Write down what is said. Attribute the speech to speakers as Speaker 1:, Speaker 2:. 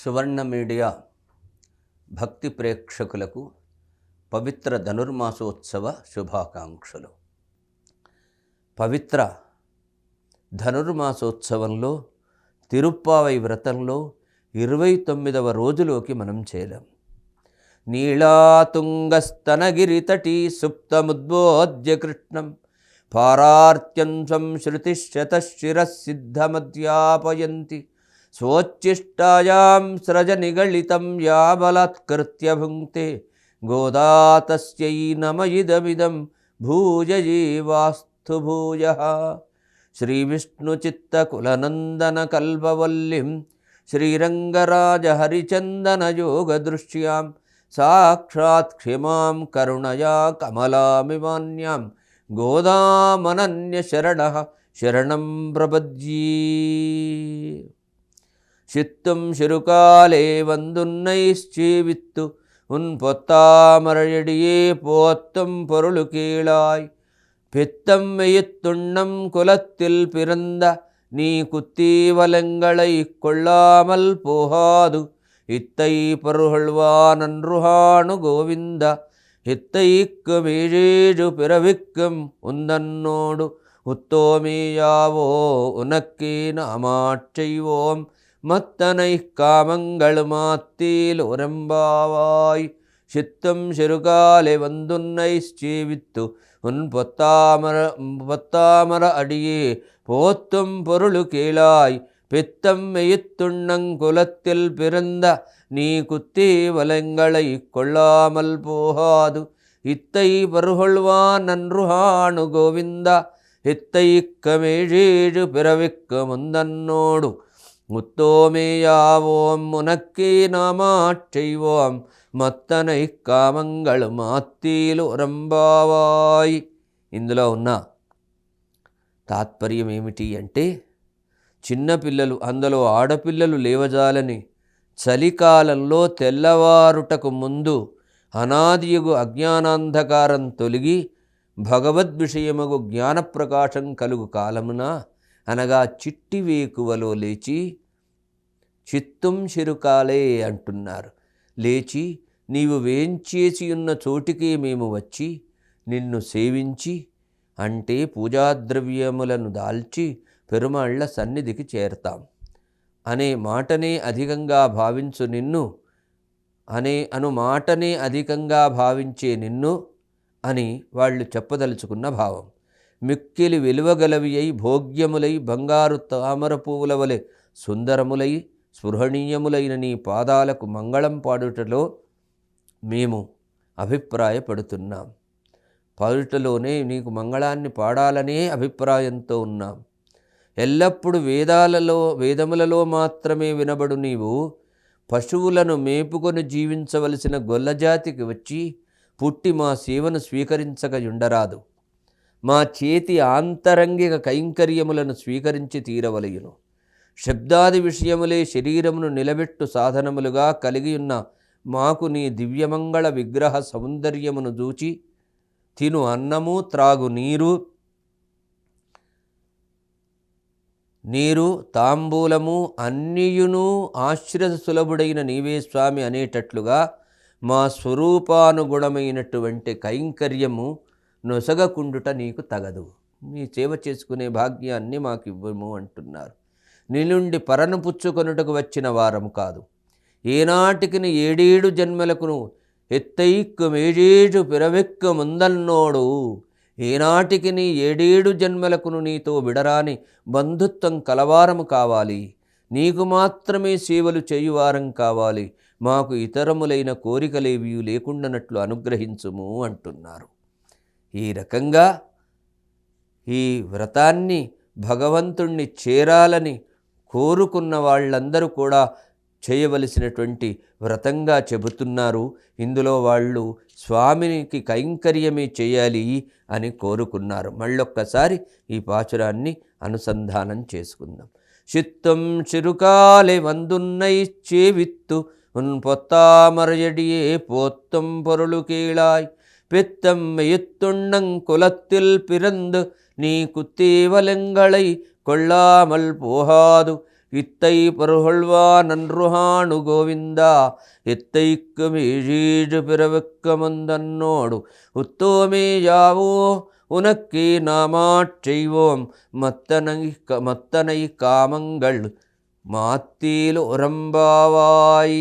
Speaker 1: సువర్ణ media భక్తి ప్రేక్షకులకు పవిత్ర ధనుర్మాసోత్సవ శుభాకాంక్షలు. పవిత్ర ధనుర్మాసోత్సవంలో తిరుప్పావై వ్రతంలో 29వ రోజులోకి మనం చేరాం. నీళాతుంగస్తనగిరితటీ సుప్తముద్బోధ్య కృష్ణం పారార్త్యం సంశ్రుతిశతశిరసిద్ధమధ్యాపయంతి స్వోచ్ఛిష్టాయాం స్రజనిగళితం యా బలాత్కృత్య భుంక్తే గోదా తస్యై నమ ఇదమిదం భూయజీవాస్తు భూయః. శ్రీవిష్ణుచిత్తకులనందనకల్పవల్లిం శ్రీరంగరాజహరిచందనయోగదృశ్యాం సాక్షాత్ క్షమాం కరుణయా కమలామిమాన్యాం గోదామనన్యశరణః శరణం ప్రపద్యే. சித்தும் சிறுகாலே வந்துன்னைச்சேவித்து உன் பொத்தாமரையடியே போத்தும் பொருளு கீழாய் பித்தம் மெய்த்துண்ணம் குலத்தில் பிறந்த நீ குத்தீவலங்களை கொள்ளாமல் போகாது இத்தை பருகழ்வானன்றுஹானு கோவிந்த இத்தைக்கு மேழேழு பிறவிக்கும் உந்தன்னோடு உத்தோமேயாவோ உனக்கே நாமாற்றைவோம் மத்தனை காமங்கள் மாத்தீல் உரம்பாவாய். சித்தம் சிறுகாலை வந்துன்னை சேவித்து உன் பொத்தாமர அடியே போத்தும் பொருளு கேளாய் பித்தம் மெய்த்துண்ணங்குலத்தில் பிறந்த நீ குத்தி வலங்களை கொள்ளாமல் போகாது இத்தை பருகொள்வான் நன்றுஹானு கோவிந்தா இத்தைக்கமேழேழு பிறவிக்கு முந்தன்னோடு முத்தோமேயாவோம் உனக்கே நாமாற்றைவோம் மத்தனை కామంగళ మాత్తీలు రంబావాయ్. ఇందులో ఉన్న తాత్పర్యం ఏమిటి అంటే, చిన్నపిల్లలు, అందులో ఆడపిల్లలు లేవజాలని చలికాలంలో తెల్లవారుటకు ముందు అనాదియుగు అజ్ఞానాంధకారం తొలగి భగవద్విషయముగు జ్ఞానప్రకాశం కలుగు కాలమున అనగా చిట్టి వేకువలో లేచి, చిత్తం చిరుకాలే అంటున్నారు, లేచి నీవు వేంచేసి ఉన్న చోటికి మేము వచ్చి నిన్ను సేవించి అంటే పూజాద్రవ్యములను దాల్చి పెరుమాళ్ల సన్నిధికి చేరతాం అనే మాటనే అధికంగా భావించు నిన్ను మాటనే అధికంగా భావించే నిన్ను అని వాళ్ళు చెప్పదలుచుకున్న భావం. మిక్కిలి విలువగలవి అయి భోగ్యములై బంగారు తామర పువ్వుల వలె సుందరములై స్పృహణీయములైన నీ పాదాలకు మంగళం పాడుటలో మేము అభిప్రాయపడుతున్నాం. పాడుటలోనే నీకు మంగళాన్ని పాడాలనే అభిప్రాయంతో ఉన్నాం. ఎల్లప్పుడూ వేదములలో మాత్రమే వినబడు నీవు పశువులను మేపుకొని జీవించవలసిన గొల్లజాతికి వచ్చి పుట్టి మా సేవను స్వీకరించకయుండరాదు. మా చేతి ఆంతరంగిక కైంకర్యములను స్వీకరించి తీరవలయును. శబ్దాది విషయములే శరీరమును నిలబెట్టు సాధనములుగా కలిగియున్న మాకు నీ దివ్యమంగళ విగ్రహ సౌందర్యమును చూచి తిను అన్నము త్రాగు నీరు తాంబూలము అన్నియును ఆశ్రిత సులభుడైన నీవే స్వామి అనేటట్లుగా మా స్వరూపానుగుణమైనటువంటి కైంకర్యము నొసగకుండుట నీకు తగదు. నీ సేవ చేసుకునే భాగ్యాన్ని మాకు ఇవ్వము అంటున్నారు. నీ నుండి పరను పుచ్చుకొనుటకు వచ్చిన వారము కాదు. ఏనాటికి ఏడేడు జన్మలకును ఎత్తైక్కు మేజేజు పిరవెక్కు ముందన్నోడు, ఏనాటికి ఏడేడు జన్మలకును నీతో విడరాని బంధుత్వం కలవారము కావాలి. నీకు మాత్రమే సేవలు చేయువారం కావాలి. మాకు ఇతరములైన కోరికలేవి లేకుండానట్లు అనుగ్రహించుము అంటున్నారు. ఈ రకంగా ఈ వ్రతాన్ని భగవంతుణ్ణి చేరాలని కోరుకున్న వాళ్ళందరూ కూడా చేయవలసినటువంటి వ్రతంగా చెబుతున్నారు. ఇందులో వాళ్ళు స్వామినికి కైంకర్యమే చేయాలి అని కోరుకున్నారు. మళ్ళొక్కసారి ఈ పాచురాన్ని అనుసంధానం చేసుకుందాం. చిత్తం చిరుకాలే వందున్నై చేవిత్తు ఉన్ పొత్తామరయడియే పోత్తం పొరులు కీళాయ్ பித்தம் மெய்த்துண்ணங் குலத்தில் பிறந்து நீ குத்தீவலங்களை கொள்ளாமல் போகாது இத்தை பருகொள்வா நன்றுஹாணு கோவிந்தா எத்தைக்கு மீழீடு பிறவுக்க முந்தன்னோடு உத்தோமே யாவோ உனக்கே நாமாச் செய்வோம் மத்தனை காமங்கள் மாத்தீல் உரம்பாவாய்.